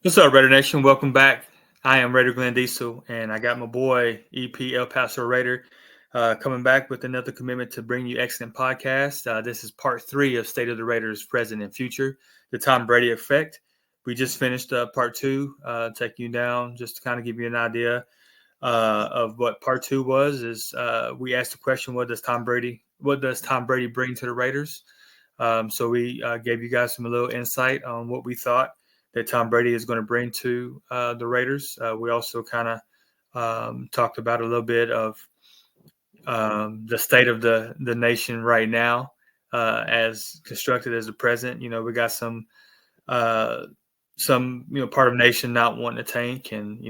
What's up, Raider Nation? Welcome back. I am Raider Glenn Diesel, and I got my boy EP El Paso Raider coming back with another commitment to bring you excellent podcast. This is part 3 of State of the Raiders Present and Future, the Tom Brady Effect. We just finished part 2, taking you down just to kind of give you an idea of what part 2 was. We asked the question, what does Tom Brady bring to the Raiders? So we gave you guys a little insight on what we thought that Tom Brady is going to bring to the Raiders. We also kind of talked about a little bit of the state of the nation right now, as constructed as the present. We got some part of the nation not wanting to tank, and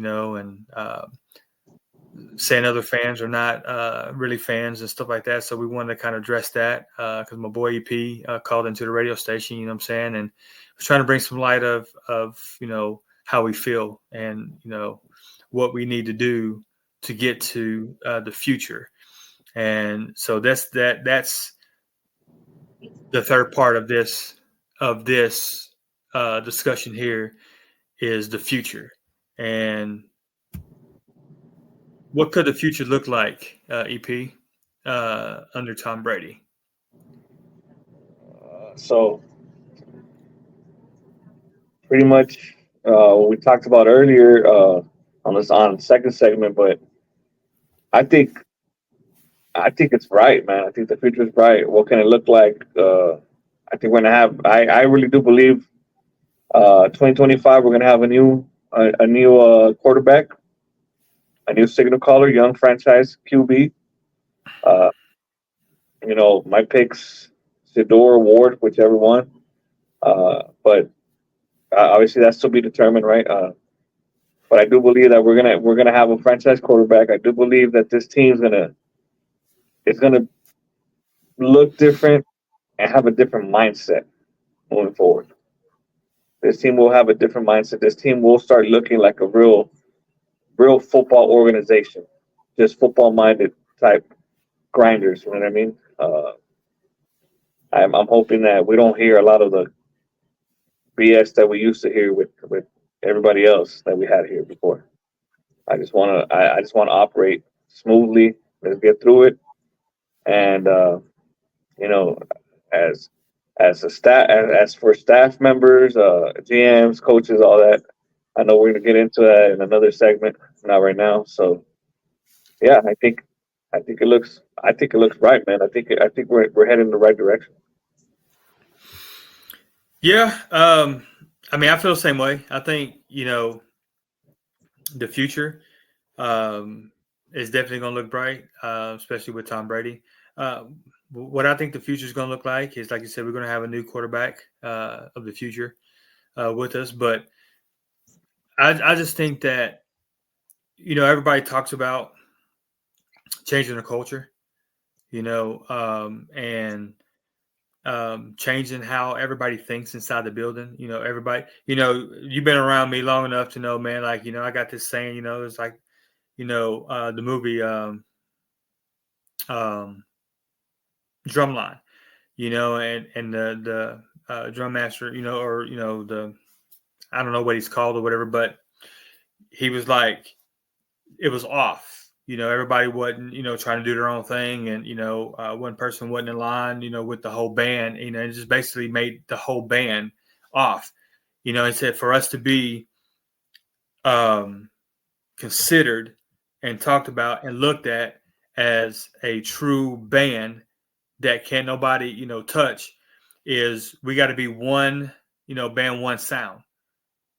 saying other fans are not really fans and stuff like that. So we wanted to kind of address that because my boy EP called into the radio station, you know what I'm saying? And was trying to bring some light of how we feel and, what we need to do to get to the future. And so that's the third part of this discussion here is the future. And what could the future look like, EP, under Tom Brady? So pretty much what we talked about earlier on the second segment, but I think I think it's bright, man. I think the future is bright. What can it look like? I think we're gonna have. I really do believe 2025 we're gonna have a new quarterback, a new signal caller, young franchise QB. Uh, my picks, Sidor, Ward, whichever one. But obviously that's to be determined, right? But I do believe that we're gonna have a franchise quarterback. I do believe that this team's gonna look different and have a different mindset moving forward. This team will have a different mindset. This team will start looking like a real football organization, just football minded type grinders. You know what I mean? I'm hoping that we don't hear a lot of the BS that we used to hear with everybody else that we had here before. I just want to operate smoothly. Let's get through it, and you know, as as a staff, as for staff members, GMs, coaches, all that. I know we're gonna get into that in another segment, not right now. So yeah, I think it looks right, man. I think we're heading in the right direction. Yeah, I mean, I feel the same way. I think the future is definitely going to look bright, especially with Tom Brady. Uh, what I think the future is going to look like is, like you said, we're going to have a new quarterback of the future with us. But I just think that everybody talks about changing the culture, and changing how everybody thinks inside the building. Everybody, you've been around me long enough to know, man, like, I got this saying, it's like, the movie um, Drumline, and the drum master, or, I don't know what he's called or whatever, but he was like, it was off. Everybody wasn't, trying to do their own thing. And, one person wasn't in line, with the whole band, it just basically made the whole band off. It said for us to be um, considered and talked about and looked at as a true band that can't nobody, touch, is we got to be one, band, one sound.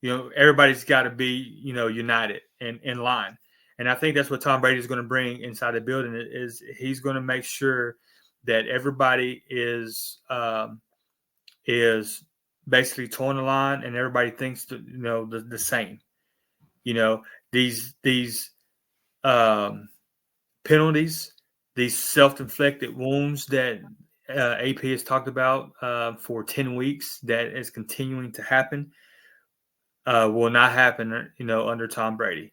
Everybody's got to be, united and in line. And I think that's what Tom Brady is going to bring inside the building. Is he's going to make sure that everybody is basically towing the line, and everybody thinks the same. You know these um, penalties, these self-inflicted wounds that AP has talked about for 10 weeks, that is continuing to happen, will not happen, under Tom Brady.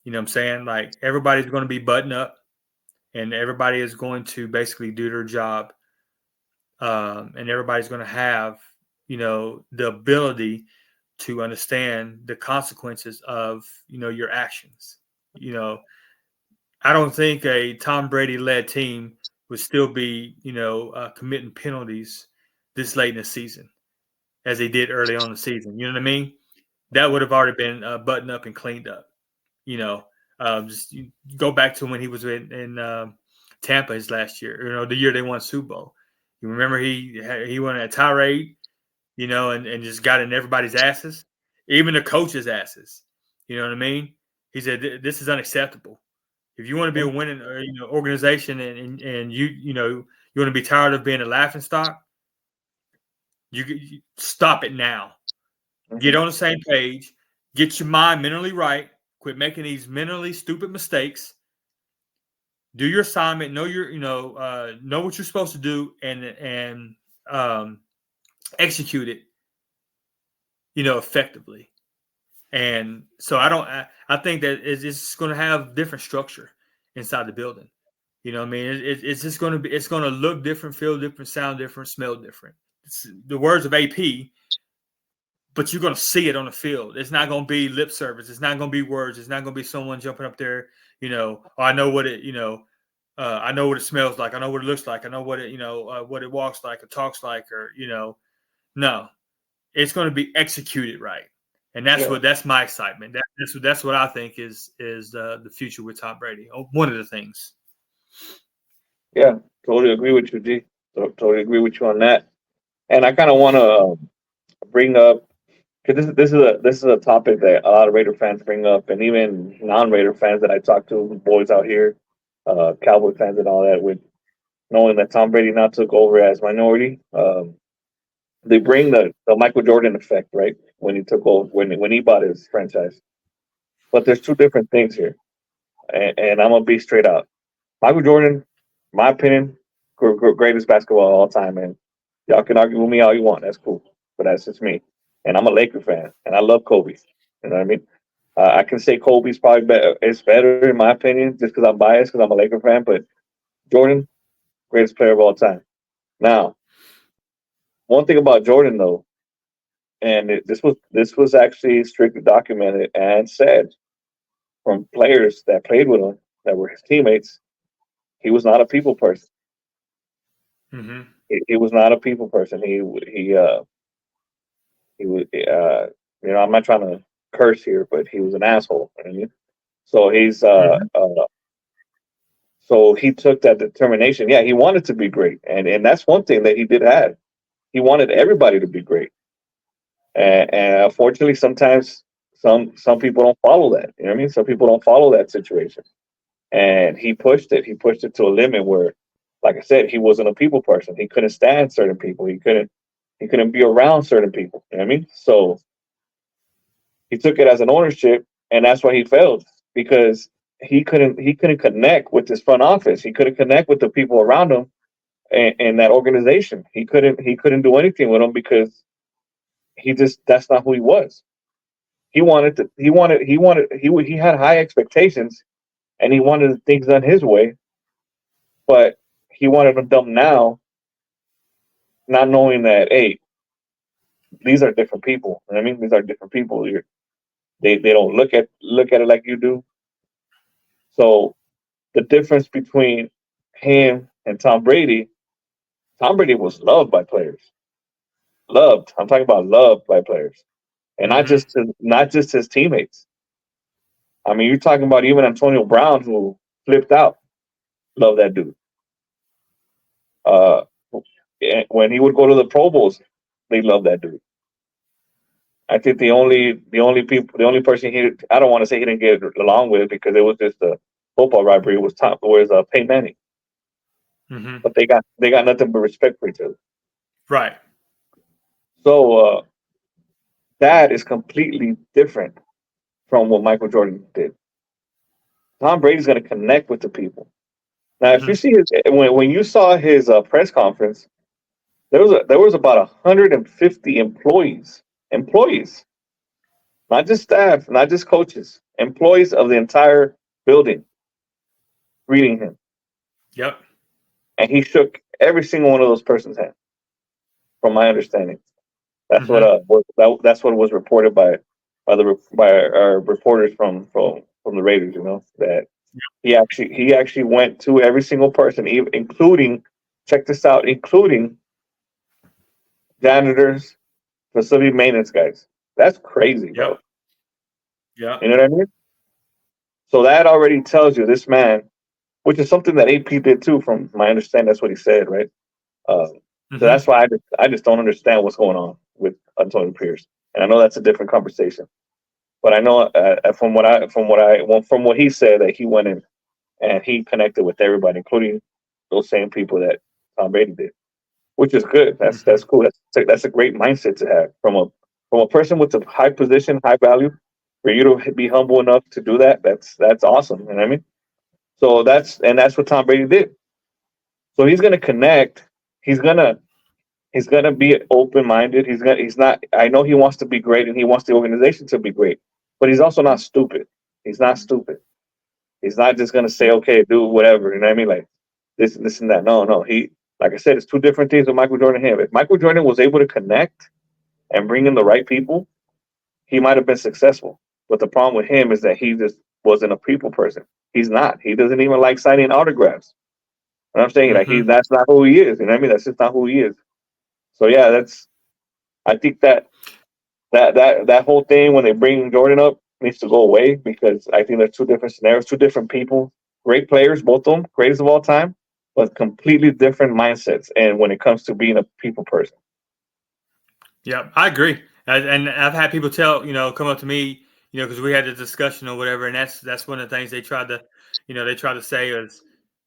You know what I'm saying? Like, everybody's going to be buttoned up, and everybody is going to basically do their job. And everybody's going to have, the ability to understand the consequences of your actions. You know, I don't think a Tom Brady led team would still be committing penalties this late in the season as they did early on in the season. You know what I mean? That would have already been buttoned up and cleaned up. You know, just you go back to when he was in Tampa his last year. The year they won Super Bowl. You remember he went a tirade, and just got in everybody's asses, even the coaches' asses. You know what I mean? He said, "This is unacceptable. If you want to be a winning organization, and you want to be tired of being a laughing stock, you stop it now. Get Mm-hmm. on the same page. Get your mind mentally right. Quit making these mentally stupid mistakes. Do your assignment. Know know what you're supposed to do, and execute it. Effectively." And so I think that it's going to have different structure inside the building. I mean, it's just going to be, it's going to look different, feel different, sound different, smell different. It's the words of AP, but you're going to see it on the field. It's not going to be lip service. It's not going to be words. It's not going to be someone jumping up there, oh, I know what it, I know what it smells like. I know what it looks like. I know what it, what it walks like or talks like, or, no, it's going to be executed right. And Yeah, that's my excitement. That's what I think is the future with Tom Brady. One of the things. yeah, totally agree with you, G. Totally agree with you on that. And I kind of want to bring up because this is a topic that a lot of Raider fans bring up, and even non-Raider fans that I talk to, boys out here, Cowboy fans and all that, with knowing that Tom Brady now took over as minority. They bring the Michael Jordan effect, right? When he took over, when he bought his franchise. But there's two different things here, and I'm gonna be straight out. Michael Jordan, my opinion, greatest basketball of all time, man. Y'all can argue with me all you want. That's cool, but that's just me. And I'm a Laker fan, and I love Kobe. You know what I mean? I can say Kobe's probably better. It's better in my opinion, just because I'm biased, because I'm a Laker fan. But Jordan, greatest player of all time. Now, one thing about Jordan though, and this was actually strictly documented and said from players that played with him, that were his teammates. He was not a people person. Mm-hmm. He was not a people person. He was I'm not trying to curse here, but he was an asshole. You know what I mean? So Mm-hmm. so he took that determination. Yeah, he wanted to be great, and that's one thing that he did have. He wanted everybody to be great, and unfortunately, sometimes some people don't follow that. You know what I mean? Some people don't follow that situation, and he pushed it. He pushed it to a limit where, like I said, he wasn't a people person. He couldn't stand certain people. He couldn't be around certain people. You know what I mean? So he took it as an ownership, and that's why he failed because he couldn't connect with his front office. He couldn't connect with the people around him and that organization. He couldn't do anything with them because that's not who he was. He had high expectations and he wanted things done his way, but he wanted them done now, not knowing that hey, these are different people. You know what I mean, these are different people. They don't look at it like you do. So the difference between him and Tom Brady was loved by players. Loved. I'm talking about loved by players, and Mm-hmm. not just his teammates. I mean, you're talking about even Antonio Brown, who flipped out. Love that dude. Uh, when he would go to the Pro Bowls, they love that dude. I think the only person I don't want to say he didn't get along with because it was just a football rivalry was Peyton Manning, Mm-hmm. but they got nothing but respect for each other. Right. So that is completely different from what Michael Jordan did. Tom Brady's going to connect with the people. Now, if you Mm-hmm. see when you saw his press conference, there was about 150 employees, not just staff, not just coaches, employees of the entire building greeting him, Yep. and he shook every single one of those persons' hand, from my understanding. That's what Mm-hmm. that's what was reported by our reporters from the Raiders. You know that he actually went to every single person, even including, check this out, including janitors, facility maintenance guys. That's crazy, Yep. bro. Yep. You know what I mean? So that already tells you this man, which is something that AP did too, from my understanding. That's what he said, right? Um, so Mm-hmm. that's why I just don't understand what's going on with Antonio Pierce, and I know that's a different conversation. But I know from what he said that he went in and he connected with everybody, including those same people that Tom Brady did, which is good. Mm-hmm. That's cool. That's a great mindset to have from a person with a high position, high value. For you to be humble enough to do that, that's awesome. You know what I mean? So that's what Tom Brady did. So he's gonna connect. He's gonna he's gonna be open minded. He's not. I know he wants to be great and he wants the organization to be great, but he's also not stupid. He's not stupid. He's not just gonna say, okay, do whatever. You know what I mean? Like this and that. No, no. Like I said, it's two different things with Michael Jordan and him. If Michael Jordan was able to connect and bring in the right people, he might have been successful. But the problem with him is that he just wasn't a people person. He's not. He doesn't even like signing autographs. And I'm saying like Mm-hmm. that's not who he is. You know what I mean? That's just not who he is. So yeah, I think that whole thing when they bring Jordan up needs to go away because I think there's two different scenarios, two different people, great players, both of them, greatest of all time, but completely different mindsets. And when it comes to being a people person, Yep. I agree. And I've had people come up to me, because we had a discussion or whatever, and that's one of the things they tried to say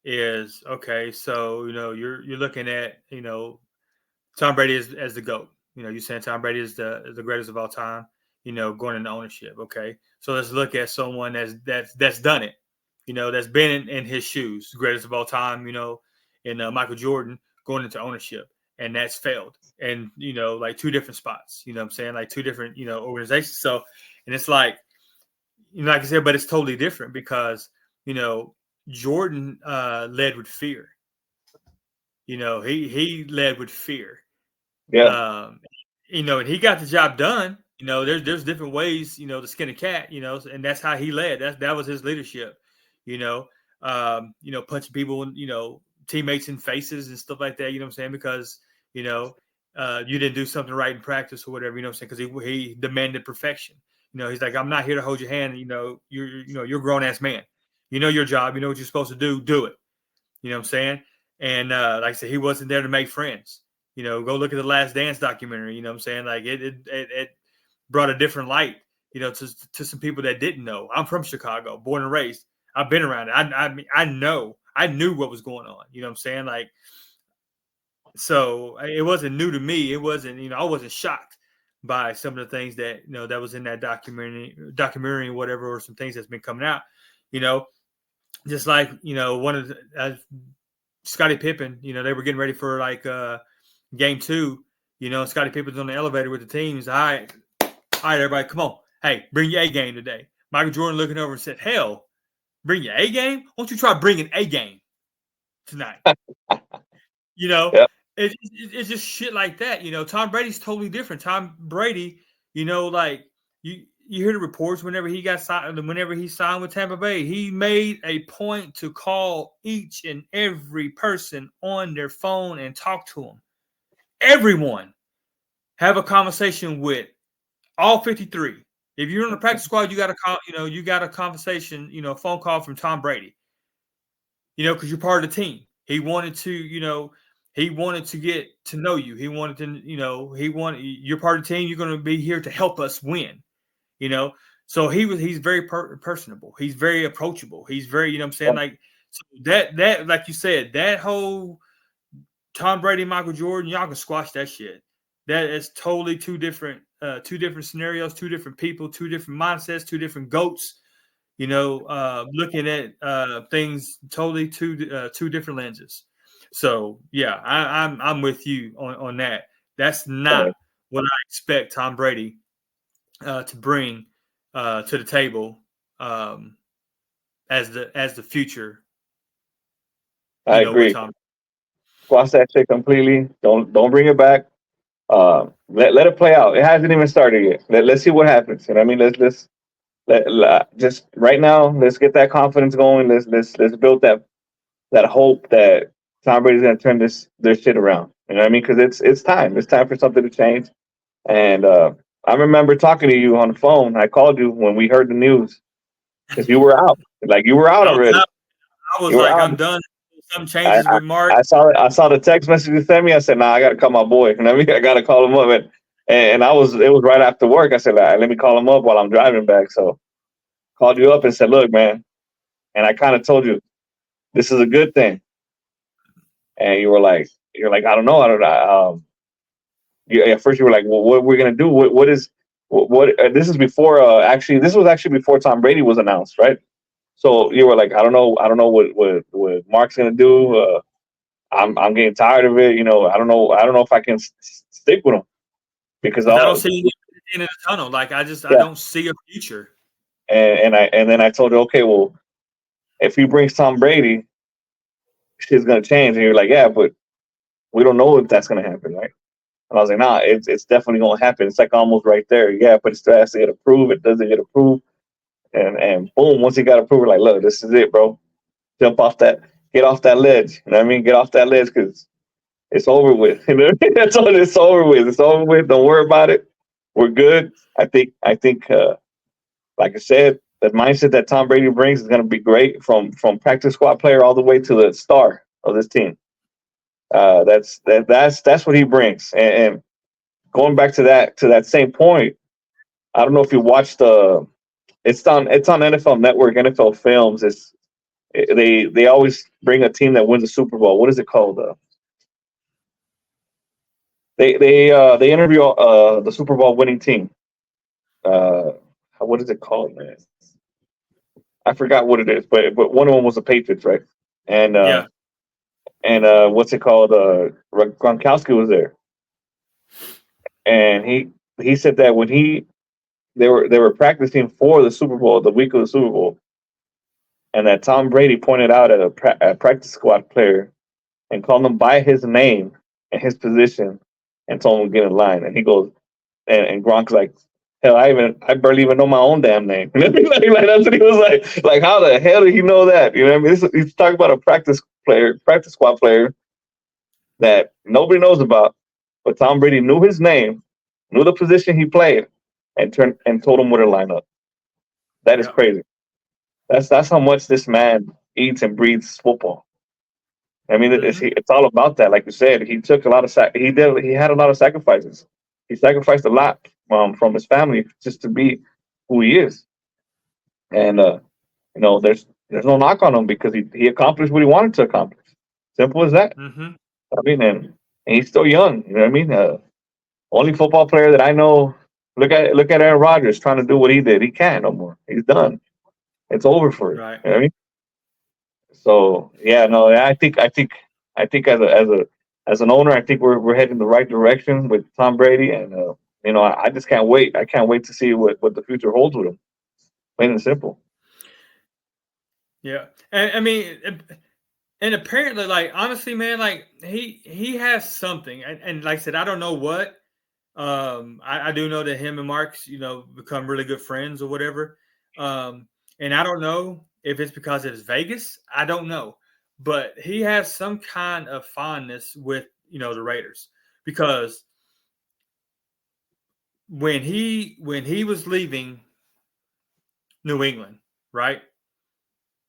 is okay. So you're looking at Tom Brady as the GOAT. You're saying Tom Brady is the greatest of all time. Going into ownership. Okay, so let's look at someone that's done it. That's been in his shoes, greatest of all time. In Michael Jordan going into ownership, and that's failed. And like two different spots. What I'm saying, like two different organizations. So, and it's like I said, but it's totally different because you know Jordan led with fear. He led with fear. yeah, Um, and he got the job done. There's different ways, to skin a cat, and that's how he led. That was his leadership. You know, punching people, teammates in faces and stuff like that. You know what I'm saying? Because you know, you didn't do something right in practice or whatever. You know what I'm saying? Because he demanded perfection. He's like, I'm not here to hold your hand. You're a grown ass man. You know your job. You know what you're supposed to do. Do it. You know what I'm saying? And like I said, he wasn't there to make friends. Go look at the Last Dance documentary. You know what I'm saying? Like it brought a different light, to some people that didn't know. I'm from Chicago, born and raised. I've been around it. I knew what was going on. You know what I'm saying? Like, so it wasn't new to me. It wasn't, I wasn't shocked by some of the things that, that was in that documentary, whatever, or some things that's been coming out, you know, just like, one of the, Scottie Pippen, they were getting ready for like game two. Scottie Pippen's on the elevator with the teams. All right, everybody, come on. Hey, bring your A game today. Michael Jordan looking over and said, hell, bring your A game? Why don't you try bringing A game tonight? You know, yeah, it's just shit like that. Tom Brady's totally different. Tom Brady, like you hear the reports whenever he got signed, whenever he signed with Tampa Bay, he made a point to call each and every person on their phone and talk to them. Everyone have a conversation with all 53. If you're in the practice squad, you got a call, you got a conversation, a phone call from Tom Brady. Because you're part of the team. He wanted to get to know you. He wanted to, you're part of the team. You're going to be here to help us win. You know, so he's very personable. He's very approachable. He's very, I'm saying, like, so that like you said, that whole Tom Brady, Michael Jordan, y'all can squash that shit. That is totally two different scenarios, two different people, two different mindsets, two different goats. Looking at things totally two different lenses. So yeah, I'm with you on that. That's not what I expect Tom Brady to bring to the table as the future. I With agree. Tom. Squash that shit completely. Don't bring it back. Let it play out. It hasn't even started yet. Let's see what happens. And I mean, just right now, let's get that confidence going. Let's build that hope that Tom Brady's going to turn this shit around. You know what I mean? Because it's time. It's time for something to change. And I remember talking to you on the phone. I called you when we heard the news because you were out. Like you were out I was already. out. I was You were like, out. I'm done. Some I, changes I, with Mark. I saw the text message you sent me. I said, "Nah, I got to call my boy." You know what I mean? I got to call him up. And it was right after work. I said, "Let me call him up while I'm driving back." So called you up and said, "Look, man," and I kind of told you this is a good thing. And you're like, I don't know. At first you were like, well, what we're gonna do? What is what? This is before. Actually, this was actually before Tom Brady was announced, right? So you were like, I don't know what Mark's gonna do. I'm getting tired of it. You know, I don't know if I can stick with him because Because I don't all see anything in the tunnel. Like I yeah. don't see a future. And then I told you, okay, well, if he brings Tom Brady, shit's gonna change. And you're like, yeah, but we don't know if that's gonna happen, right? And I was like, nah, it's definitely gonna happen. It's like almost right there. Yeah, but it still has to get approved. It doesn't get approved. And boom, once he got approved, we're like, look, this is it, bro. Jump off that, get off that ledge. You know what I mean? Get off that ledge because it's over with. You know what I mean? That's all it's over with. It's over with. Don't worry about it. We're good. I think like I said, the mindset that Tom Brady brings is gonna be great from practice squad player all the way to the star of this team. That's what he brings. And going back to that same point, I don't know if you watched the it's on NFL Network, NFL Films. They always bring a team that wins a Super Bowl. What is it called? They interview the Super Bowl winning team. Uh, what is it called, man? I forgot what it is, but one of them was the Patriots, right? And Yeah. what's it called? Gronkowski was there, and he said that when they were practicing for the Super Bowl, the week of the Super Bowl, and that Tom Brady pointed out at a practice squad player and called him by his name and his position and told him to get in line. And he goes, and Gronk's like, hell, I barely even know my own damn name. Like, that's what he was like. Like, how the hell did he know that? You know what I mean? He's talking about a practice squad player that nobody knows about, but Tom Brady knew his name, knew the position he played, and told him where to line up. That is Yeah. crazy. That's how much this man eats and breathes football. I mean, Mm-hmm. it's all about that. Like you said, he took a lot of he had a lot of sacrifices. He sacrificed a lot from his family just to be who he is. And you know, there's no knock on him because he accomplished what he wanted to accomplish. Simple as that. Mm-hmm. I mean, and he's still young. You know what I mean? Only football player that I know. Look at Aaron Rodgers trying to do what he did. He can't no more. He's done. It's over for it. Right. You know what I mean? So yeah, no, I think as an owner, I think we're heading the right direction with Tom Brady, and you know, I just can't wait. I can't wait to see what the future holds with him. Plain and simple. Yeah. And I mean, and apparently, like honestly, man, like he has something, and like I said, I don't know what. I do know that him and Mark's, become really good friends or whatever. Um, and I don't know if it's because it is Vegas. I don't know, but he has some kind of fondness with the Raiders because when he was leaving New England, right?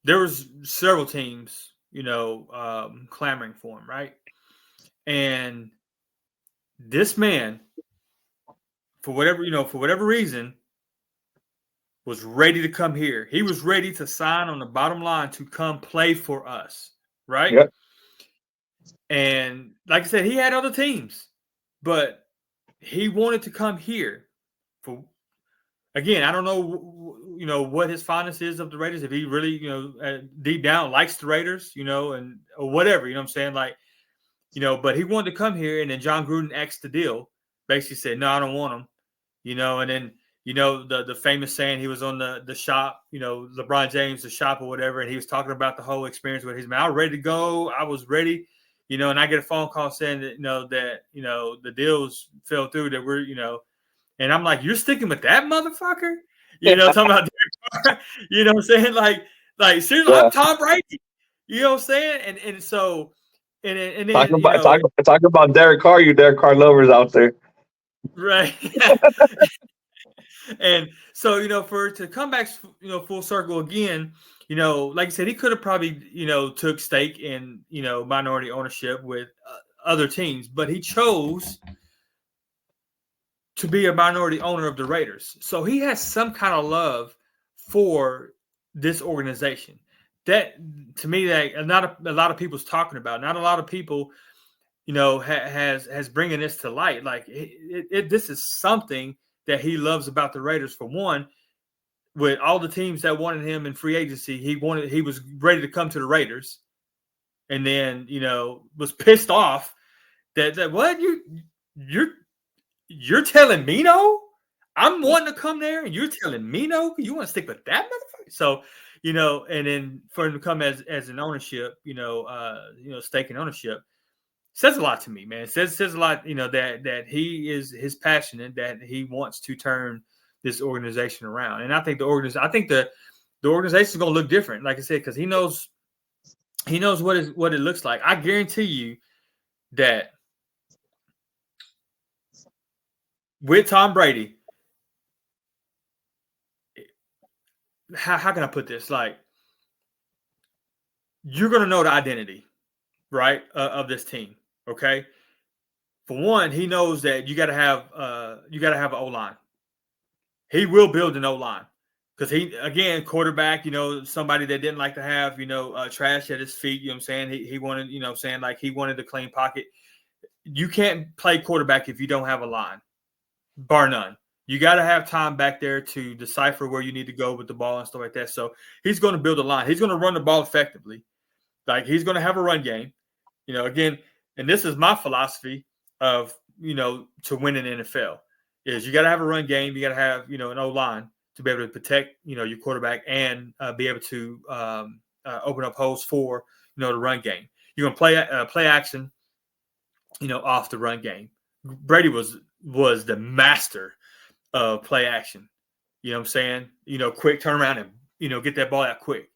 There was several teams, clamoring for him, right? And this man, for whatever reason, was ready to come here. He was ready to sign on the bottom line to come play for us, right? Yep. And like I said, he had other teams, but he wanted to come here. For again, I don't know, what his fondness is of the Raiders. If he really, deep down likes the Raiders, and or whatever, you know what I'm saying, like, but he wanted to come here, and then John Gruden axed the deal, basically said, no, I don't want him, and then the famous saying, he was on the shop, LeBron James, the shop or whatever, and he was talking about the whole experience with his man. I was ready to go. I was ready, and I get a phone call saying that the deals fell through, that we're and I'm like, you're sticking with that motherfucker, talking about Derek Carr, what I'm saying, like seriously, Yeah. I'm Tom Brady, what I'm saying, and so and Talk then about talk about Derek Carr, you Derek Carr lovers out there. right. And so, for it to come back, full circle again, like I said, he could have probably, took stake in, minority ownership with other teams, but he chose to be a minority owner of the Raiders. So he has some kind of love for this organization. That, to me, that not a lot of people's talking about. Not a lot of people, has bringing this to light. Like this is something that he loves about the Raiders. For one, with all the teams that wanted him in free agency, he was ready to come to the Raiders, and then was pissed off that what you're telling me no. I'm wanting to come there, and you're telling me no. You want to stick with that motherfucker? So, and then for him to come as an ownership, stake in ownership, says a lot to me, man. It says a lot, that he is passionate, that he wants to turn this organization around. And I think the organization is going to look different, like I said, because he knows what it looks like. I guarantee you that with Tom Brady, how can I put this? Like, you're going to know the identity, right, of this team. Okay. For one, he knows that you got to have an O line. He will build an O line because he, again, quarterback. Somebody that didn't like to have trash at his feet. You know what I'm saying? He wanted, like he wanted a clean pocket. You can't play quarterback if you don't have a line, bar none. You got to have time back there to decipher where you need to go with the ball and stuff like that. So he's going to build a line. He's going to run the ball effectively. Like, he's going to have a run game. Again, and this is my philosophy of, to win in the NFL is you got to have a run game. You got to have, an O-line to be able to protect, your quarterback and be able to open up holes for, the run game. You're going to play action, off the run game. Brady was the master of play action. You know what I'm saying? Quick turnaround and, get that ball out quick.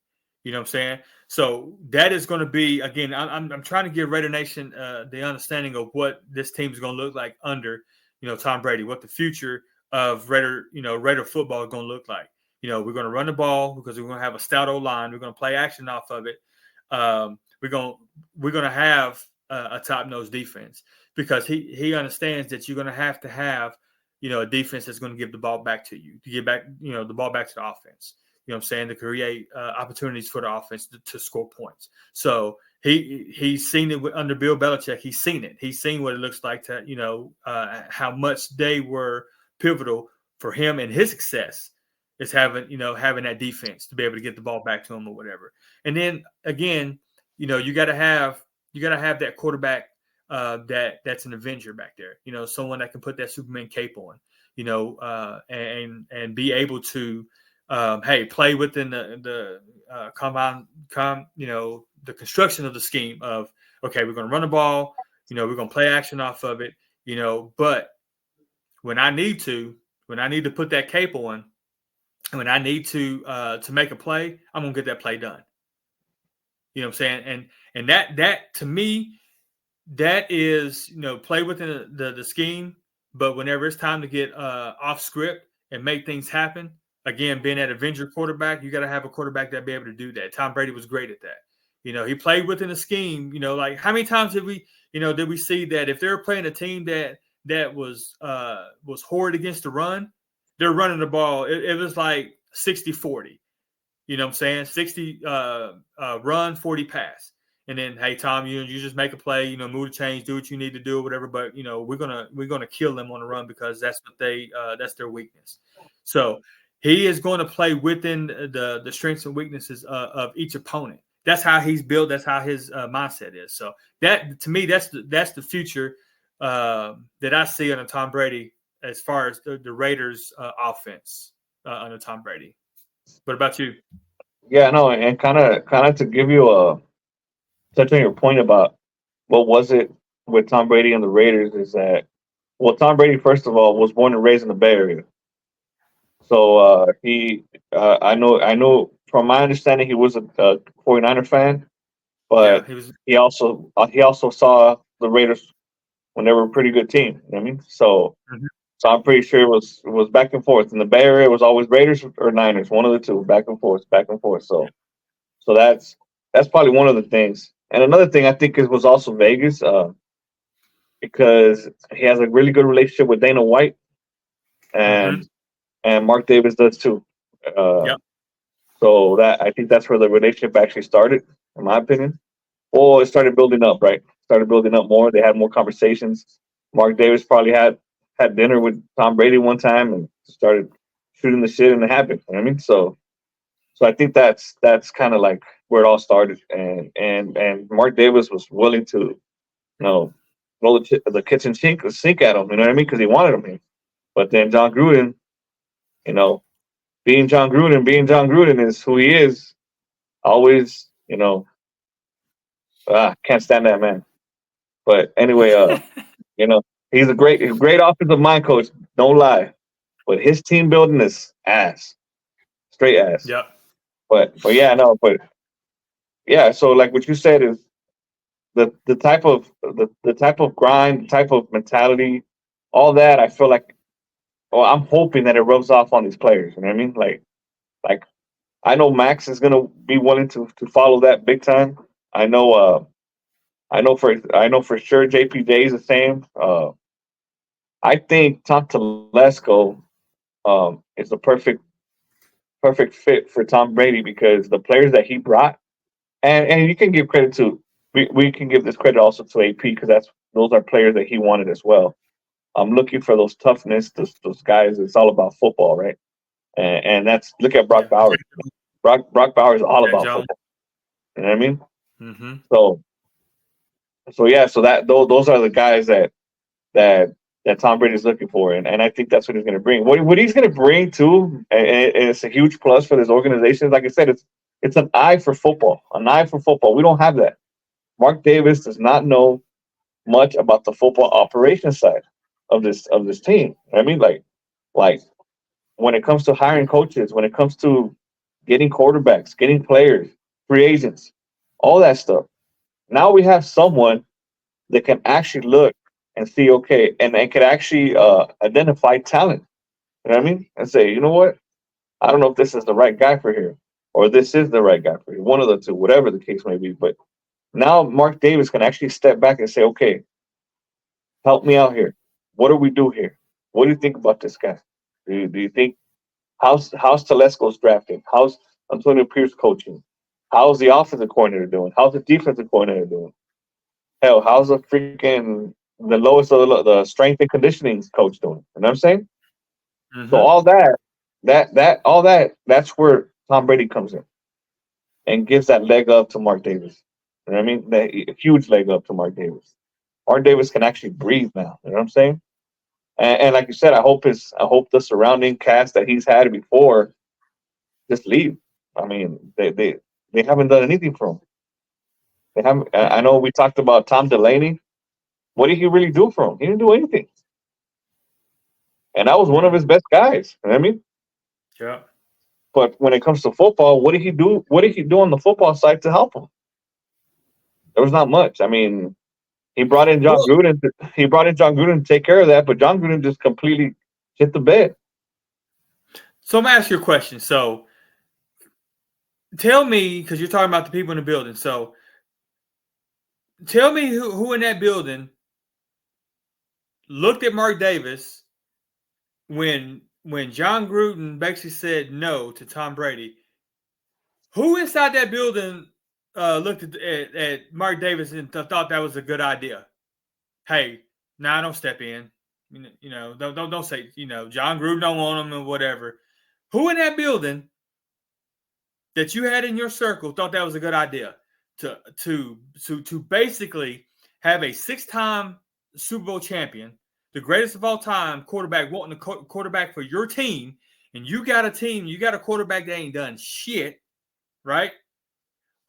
You know what I'm saying? So that is going to be, again, I'm trying to give Raider Nation the understanding of what this team is going to look like under, Tom Brady, what the future of Raider football is going to look like. We're going to run the ball because we're going to have a stout O-line. We're going to play action off of it. We're going to have a top-notch defense because he understands that you're going to have a defense that's going to give the ball back to you, to get back, the ball back to the offense. You know what I'm saying, to create opportunities for the offense to score points. So he's seen it under Bill Belichick. He's seen it. He's seen what it looks like to, how much they were pivotal for him and his success is having that defense to be able to get the ball back to him or whatever. And then again, you got to have that quarterback that's an Avenger back there. Someone that can put that Superman cape on. And be able to. Play within the the construction of the scheme of, okay, we're going to run the ball, we're going to play action off of it, but when I need to put that cape on, and when I need to make a play, I'm going to get that play done. You know what I'm saying? And that to me, that is, play within the scheme, but whenever it's time to get off script and make things happen, again, being that Avenger quarterback, you got to have a quarterback that be able to do that. Tom Brady was great at that. He played within a scheme. Like how many times did we see that if they're playing a team that was horrid against the run, they're running the ball. It was like 60-40. You know what I'm saying? 60 run, 40 pass. And then, hey, Tom, you just make a play, move the chains, do what you need to do, or whatever. But we're gonna kill them on the run because that's what that's their weakness. So he is going to play within the strengths and weaknesses of each opponent. That's how he's built. That's how his mindset is. So that, to me, that's the future that I see under Tom Brady as far as the Raiders offense under Tom Brady. What about you? Yeah, no, and kind of to give you a touch on your point about what was it with Tom Brady and the Raiders is that, well, Tom Brady first of all was born and raised in the Bay Area, so I know from my understanding he was a 49er fan, Yeah, but he was. he also saw the Raiders when they were a pretty good team. You know what I mean? Mhm. So I'm pretty sure it was back and forth. In the Bay Area, it was always Raiders or Niners, one of the two, back and forth, back and forth. So that's probably one of the things. And another thing I think was also Vegas, because he has a really good relationship with Dana White, Mhm. and Mark Davis does too. Uh, Yep. so that I think that's where the relationship actually started, in my opinion. Well, it started building up, right? Started building up more. They had more conversations. Mark Davis probably had dinner with Tom Brady one time and started shooting the shit, and it happened. You know what I mean? So I think that's kind of like where it all started, and Mark Davis was willing to, throw the kitchen sink at him. You know what I mean? Because he wanted him here. But then John Gruden, you know, being John Gruden is who he is. Always, can't stand that man. But anyway, you know, he's a great offensive mind coach. Don't lie, but his team building is ass, straight ass. Yep. But yeah, no, but yeah. So like what you said is the type of grind, the type of mentality, all that. I feel like, well, I'm hoping that it rubs off on these players. You know what I mean? Like I know Max is gonna be willing to follow that big time. I know. I know for sure JPJ is the same. I think Tom Telesco is the perfect fit for Tom Brady because the players that he brought, and you can give credit to, we can give this credit also to AP because those are players that he wanted as well. I'm looking for those toughness, those guys. It's all about football, right? And that's, look at Brock Yeah. Bowers. Brock Bowers is all Jack about Jones. football. You know what I mean? Mhm. So yeah, so those are the guys that that Tom Brady's looking for, and I think that's what he's going to bring. What he's going to bring too, and it's a huge plus for this organization. Like I said, it's an eye for football, an eye for football. We don't have that. Mark Davis does not know much about the football operation side of this team. I mean, like when it comes to hiring coaches, when it comes to getting quarterbacks, getting players, free agents, all that stuff. Now we have someone that can actually look and see, okay, and can actually identify talent. You know what I mean? And say, you know what? I don't know if this is the right guy for here, or this is the right guy for here. One of the two, whatever the case may be. But now Mark Davis can actually step back and say, okay, help me out here. What do we do here? What do you think about this guy? Do you think how's Telesco's drafting? How's Antonio Pierce coaching? How's the offensive coordinator doing? How's the defensive coordinator doing? Hell, how's the lowest of the strength and conditioning coach doing? You know what I'm saying? So Mhm. all that's where Tom Brady comes in and gives that leg up to Mark Davis. You know what I mean? That a huge leg up to Mark Davis. Mark Davis can actually breathe now. You know what I'm saying? And like you said, I hope the surrounding cast that he's had before just leave. I mean, they haven't done anything for him. They haven't. I know we talked about Tom Delaney. What did he really do for him? He didn't do anything. And that was one of Mm. his best guys. You know what I mean? Yep. But when it comes to football, what did he do? What did he do on the football side to help him? There was not much. I mean, he brought in John Well, Gruden. He brought in John Gruden to take care of that, but John Gruden just completely hit the bed. so I'm gonna ask you a question. So tell me, because you're talking about the people in the building. So tell me who in that building looked at Mark Davis when John Gruden basically said no to Tom Brady. Who inside that building looked at Mark Davis and thought that was a good idea? Hey, nah, don't step in. Don't say, John Gruden don't want him or whatever. Who in that building that you had in your circle thought that was a good idea to basically have a six-time Super Bowl champion, the greatest of all time quarterback, wanting a quarterback for your team, and you got a team, you got a quarterback that ain't done shit, right?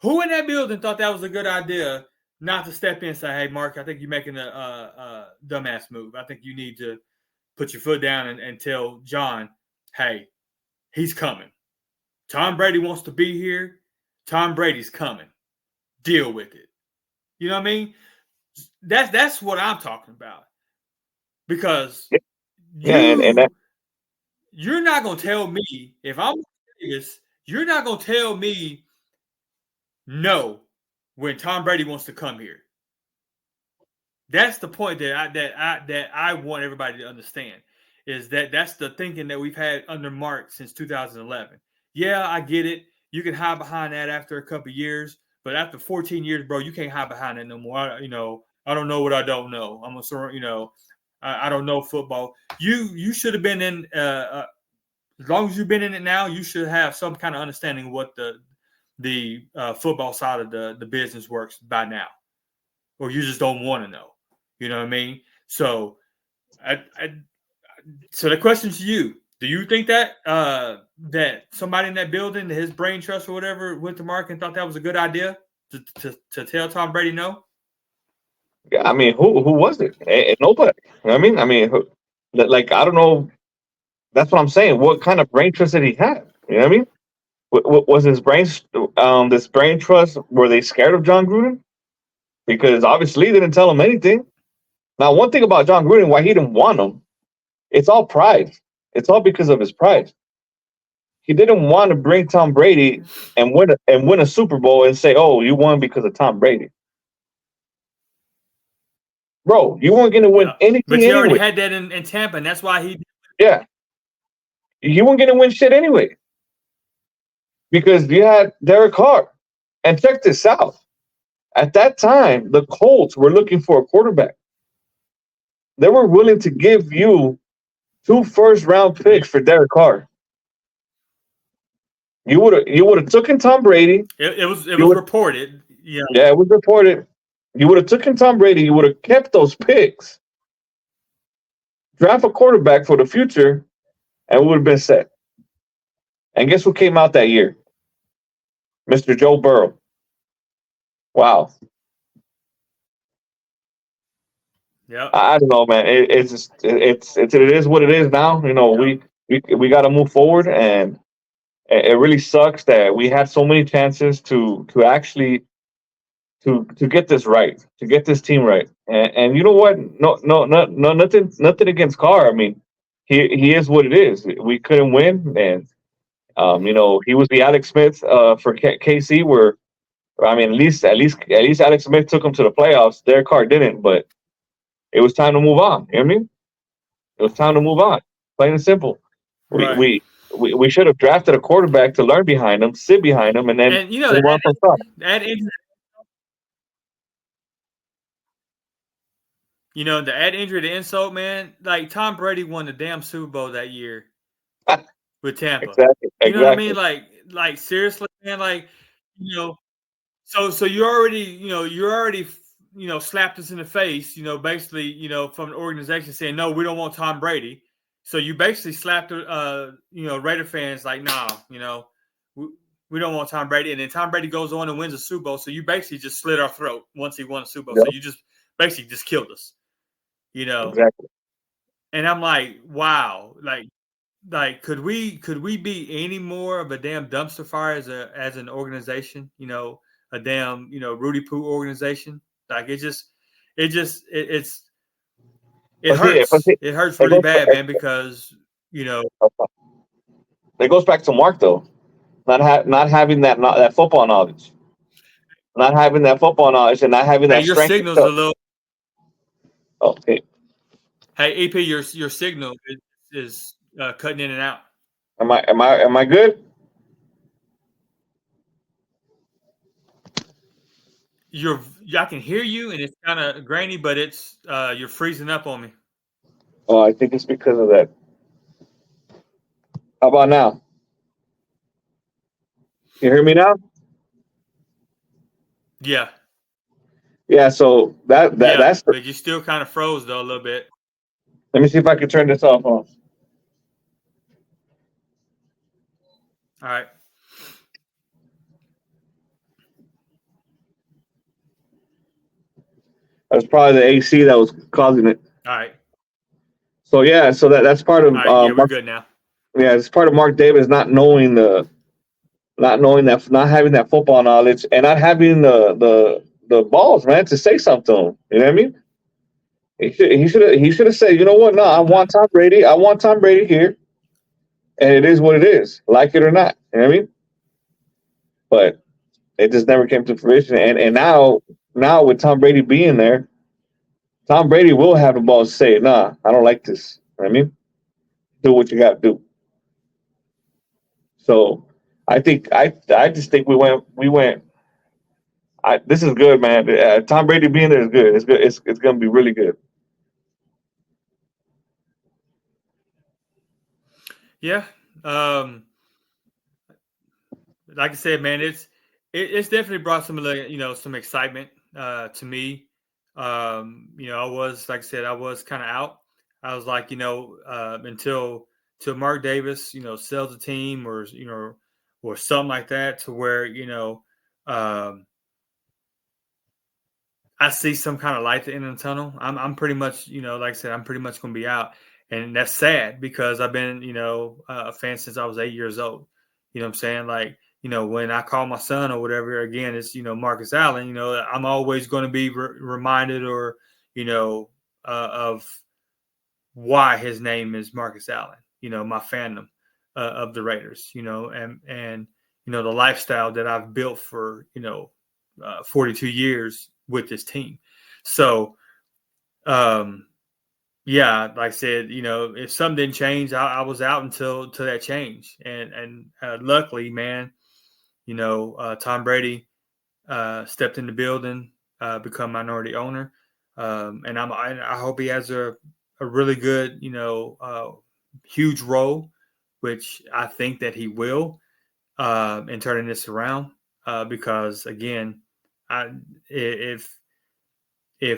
Who in that building thought that was a good idea not to step in and say, "Hey, Mark, I think you're making a dumbass move. I think you need to put your foot down and tell John, hey, he's coming. Tom Brady wants to be here. Tom Brady's coming. Deal with it." You know what I mean? That's what I'm talking about. Because Yeah, and that, you're not gonna tell me if I'm serious. You're not gonna tell me no when Tom Brady wants to come here. That's the point that I want everybody to understand is that that's the thinking that we've had under Mark since 2011. Yeah, I get it. You can hide behind that after a couple of years, but after 14 years, bro, you can't hide behind that no more. I don't know what I don't know. I'm a I don't know football. You should have been in as long as you've been in it now. You should have some kind of understanding of what the football side of the business works by now, or you just don't want to know. You know what I mean? So, so the question to you: do you think that that somebody in that building, his brain trust or whatever, went to Mark and thought that was a good idea to tell Tom Brady no? yeah, I mean, who was it? Nobody. You know what I mean? Like I don't know. That's what I'm saying. What kind of brain trust did he have? You know what I mean? Was his brain this brain trust? Were they scared of John Gruden? Because obviously they didn't tell him anything. Now, one thing about John Gruden, why he didn't want him, it's all pride. It's all because of his pride. He didn't want to bring Tom Brady and win a Super Bowl and say, "Oh, you won because of Tom Brady." Bro, you weren't going to win Yeah, but anything he already anyway. had that in Tampa, and that's why he. Yeah, you weren't going to win shit anyway because you had Derek Carr. And check this out. At that time, the Colts were looking for a quarterback. They were willing to give you 2 first-round picks for Derek Carr. You would have taken Tom Brady. It You was would reported. Yeah, Yeah, it was reported. You would have taken Tom Brady. You would have kept those picks, draft a quarterback for the future, and we would have been set. And guess who came out that year? Mr. Joe Burrow. Wow. yep, I don't know, man. It's just it is what it is now. You know, yep. we got to move forward, and it really sucks that we had so many chances to actually to get this right, to get this team right. And you know what? No, nothing against Carr. I mean, he is what it is. We couldn't win, and he was the Alex Smith for KC. Where I mean, at least Alex Smith took him to the playoffs. Derek Carr didn't, but it was time to move on. You know what I mean? It was time to move on. Plain and simple. We Right. we we should have drafted a quarterback to learn behind him, sit behind him, and then And you know move on from top. that injury, the add injury to insult, man. Like Tom Brady won the damn Super Bowl that year with Tampa. Exactly. You know what I mean? Exactly. Like seriously, man. Like you know, so you already slapped us in the face. Basically, from an organization saying no, we don't want Tom Brady. So you basically slapped Raider fans like, nah, we, we don't want Tom Brady. And then Tom Brady goes on and wins a Super Bowl. So you basically just slit our throat once he won a Super Bowl. So Yep. you just basically just killed us. You know. Exactly. And I'm like, wow, like could we be any more of a damn dumpster fire as an organization? A damn Rudy Poo organization. Like it But see, but hurts. see, It hurts it really goes bad, man, because it goes back to Mark though, not having that football knowledge, not having that football knowledge, and not having hey, that your strength signal's a himself. little. Okay, Hey, EP, your signal is cutting in and out. am I good? You're I can hear you, and it's kind of grainy, but it's you're freezing up on me. Oh, I think it's because of that. How about now? You hear me now? Yeah, Yeah. So yeah, that's. but you still kind of froze though a little bit. Let me see if I can turn this off. On. All right. That's probably the AC that was causing it. All right. So yeah, so that's part All of right. Yeah, we're Mark. good now. Yeah, it's part of Mark Davis not knowing that, not having that football knowledge, and not having the balls, man, to say something to him. You know what I mean? He should have said, you know what? No, I Mm-hmm. want Tom Brady. I want Tom Brady here, and it is what it is, like it or not. You know what I mean? But it just never came to fruition. And now with Tom Brady being there, Tom Brady will have the balls to say, nah, I don't like this. You know what I mean? Do what you got to do. So I just think we went. This is good, man. Tom Brady being there is good. It's good. It's going to be really good. Yeah. Um, like I said, man, it's definitely brought some of the some excitement to me. I was like I said, I was kind of out. I was like, until Mark Davis, sells the team or or something like that to where um, I see some kind of light at the end of the tunnel. I'm pretty much, like I said, I'm pretty much going to be out, and that's sad because I've been, a fan since I was 8 years old. You know what I'm saying? Like, when I call my son or whatever, again, it's Marcus Allen. I'm always going to be reminded or of why his name is Marcus Allen. My fandom of the Raiders. And the lifestyle that I've built for 42 years with this team. So, um, yeah, like I said, if something didn't change, I was out until that change, and luckily, man, Tom Brady stepped in the building, become minority owner, and I hope he has a really good, huge role, which I think that he will in turning this around, because again, I if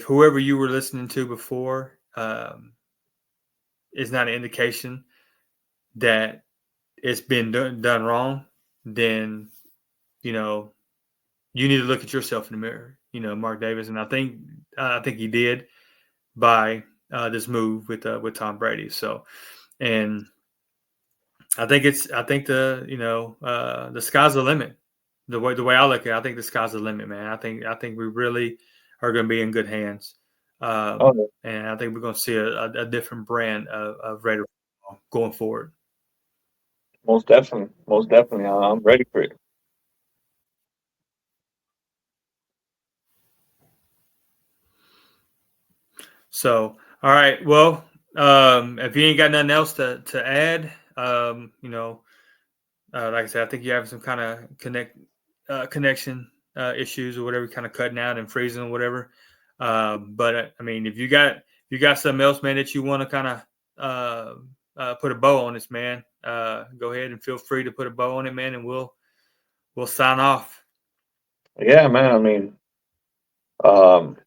whoever you were listening to before is not an indication that it's been done wrong, then you know you need to look at yourself in the mirror. Mark Davis, and I think he did by this move with Tom Brady. So, and I think the sky's the limit. The way I look at it, I think the sky's the limit, man. I think we really are going to be in good hands, Oh, and I think we're going to see a different brand of Raider football going forward. most definitely, most definitely. I'm ready for it. So, all right, well, if you ain't got nothing else to add, like I said, I think you have some kind of connection issues or whatever, kind of cutting out and freezing or whatever. But I mean, if you got something else, man, that you want to kind of put a bow on this, man, go ahead and feel free to put a bow on it, man, and we'll sign off. Yeah, man. I mean, um,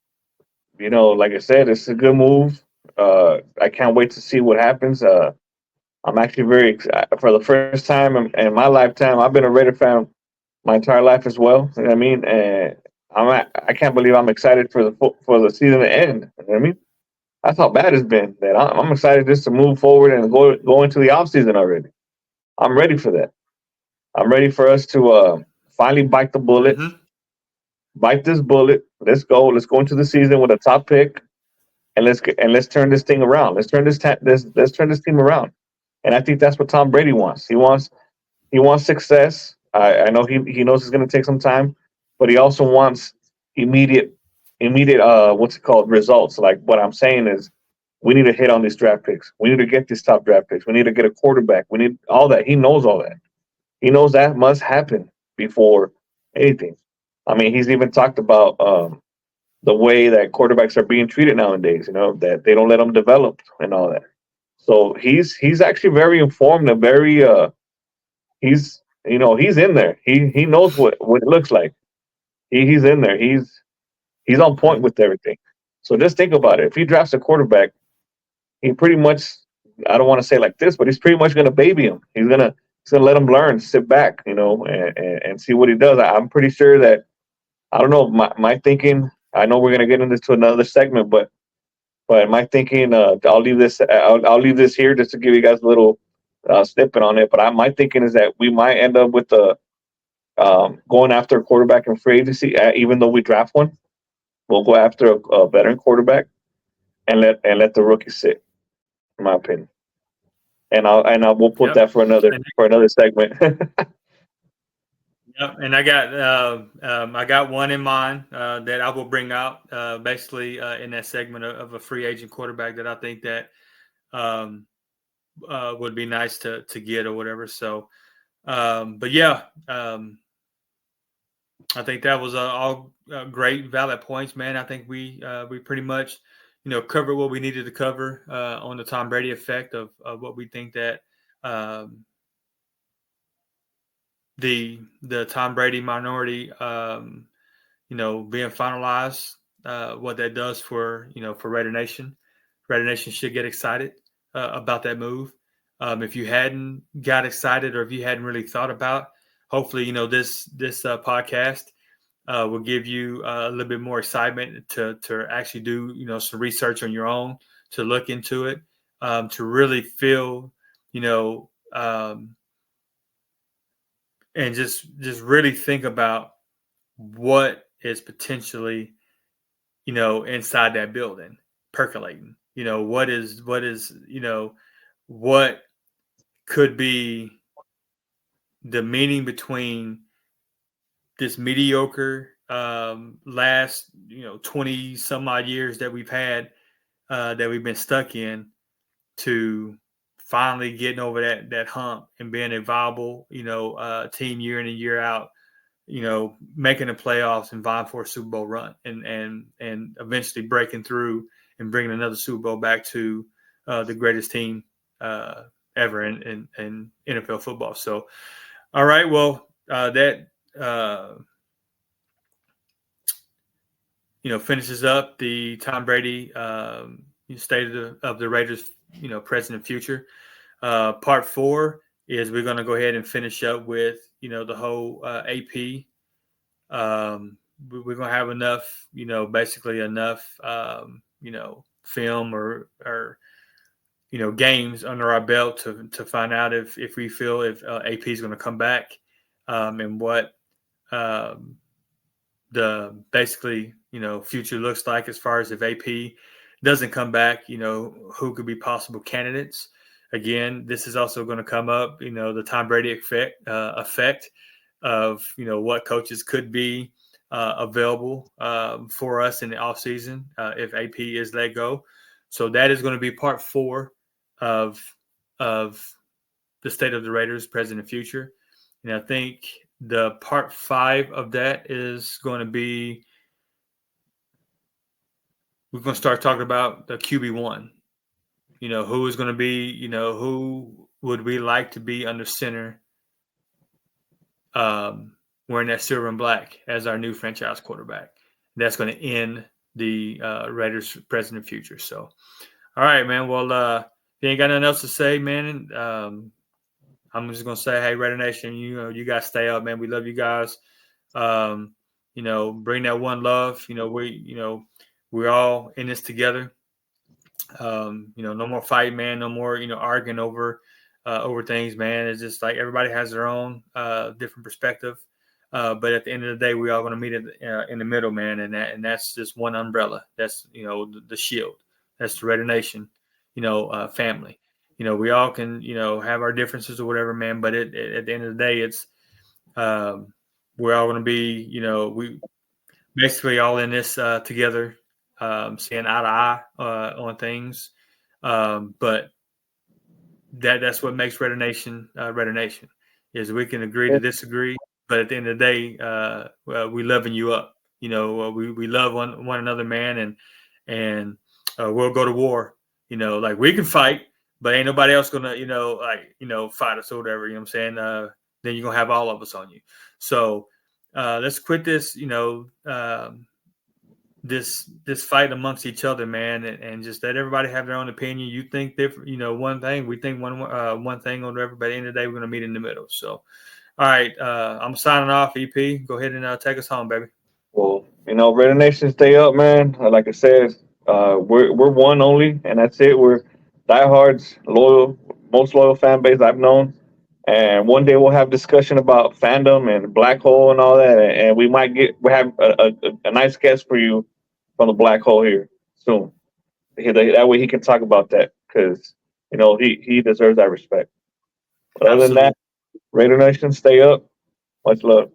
like I said, it's a good move. I can't wait to see what happens. I'm actually for the first time in my lifetime. I've been a Raider fan my entire life as well. You know what I mean? And I can't believe I'm excited for the season to end. You know what I mean? That's how bad it's been. That I'm excited just to move forward and go into the off season already. I'm ready for that. I'm ready for us to finally Mm-hmm. bite this bullet. Let's go. Let's go into the season with a top pick, and let's turn this thing around. Let's turn this team around. And I think that's what Tom Brady wants. He wants success. I know he knows it's going to take some time, but he also wants immediate immediate what's it called results. Like what I'm saying is, we need to hit on these draft picks. We need to get these top draft picks. We need to get a quarterback. We need all that. He knows all that. He knows that must happen before anything. I mean, he's even talked about the way that quarterbacks are being treated nowadays. That they don't let them develop and all that. So he's actually very informed and very he's in there. He knows what it looks like. He's in there. He's on point with everything. So just think about it. If he drafts a quarterback, he pretty much, I don't want to say like this, but he's pretty much gonna baby him. He's gonna let him learn, sit back, and see what he does. I'm pretty sure that, I don't know, my thinking I know we're gonna get into to another segment, but my thinking, I'll leave this here just to give you guys a little snippet on it. But my thinking is that we might end up with the going after a quarterback in free agency. Even though we draft one, we'll go after a veteran quarterback and let the rookie sit. In my opinion, and we'll put Yep. that And for another segment. yep. And I got one in mind that I will bring out basically in that segment of a free agent quarterback that I think that um, would be nice to get or whatever. So, but yeah, I think that was all great, valid points, man. I think we pretty much, covered what we needed to cover on the Tom Brady effect of what we think that um, the Tom Brady minority, being finalized, what that does for Raider Nation. Raider Nation should get excited about that move. If you hadn't got excited or if you hadn't really thought about, hopefully, this podcast will give you a little bit more excitement to actually do some research on your own, to look into it, to really feel you know and just really think about what is potentially inside that building percolating. What could be the meaning between this mediocre last 20 some odd years that we've had, that we've been stuck in, to finally getting over that hump and being a viable team year in and year out, making the playoffs and vying for a Super Bowl run, and eventually breaking through and bringing another Super Bowl back to the greatest team ever in NFL football. So, all right, well, that finishes up the Tom Brady state of the Raiders, present and future. Part 4 is we're going to go ahead and finish up with the whole AP. We're going to have enough, basically enough, film or games under our belt to find out if we feel if AP is going to come back, and what um, the basically future looks like as far as if AP doesn't come back, who could be possible candidates. Again, this is also going to come up, the Tom Brady effect of what coaches could be available for us in the offseason if AP is let go. So that is going to be part 4 of the state of the Raiders, present and future. And I think the part 5 of that is going to be, we're going to start talking about the QB1. Who is going to be, who would we like to be under center, wearing that silver and black as our new franchise quarterback. That's going to end the Raiders present and future. So, all right, man. Well, if you ain't got nothing else to say, man, I'm just going to say, hey, Raider Nation, you guys stay up, man. We love you guys. Bring that one love. We're all in this together. No more fight, man. No more, arguing over things, man. It's just like everybody has their own different perspective. But at the end of the day, we all going to meet in the middle, man. And that's just one umbrella. That's, the shield. That's the Raider Nation, family. We all can, have our differences or whatever, man. But at the end of the day, it's we're all going to be, we basically all in this together, seeing eye to eye on things. But that's what makes Raider Nation Raider Nation, is we can agree to disagree, but at the end of the day, we loving you up. We love one another, man, and we'll go to war. Like we can fight, but ain't nobody else gonna fight us or whatever. You know what I'm saying? Then you're gonna have all of us on you. So let's quit this. This fight amongst each other, man, and just let everybody have their own opinion. You think different, one thing, we think one thing or whatever, but at the end of the day, we're going to meet in the middle. So, all right, I'm signing off, EP. Go ahead and take us home, baby. Well, Raider Nation, stay up, man. Like I said, we're one only, and that's it. We're diehards, loyal, most loyal fan base I've known. And one day we'll have discussion about fandom and black hole and all that, and we have a nice guest for you from the black hole here soon. That way he can talk about that because he deserves that respect. But other than Absolutely. that, Raider Nation, stay up. Much love.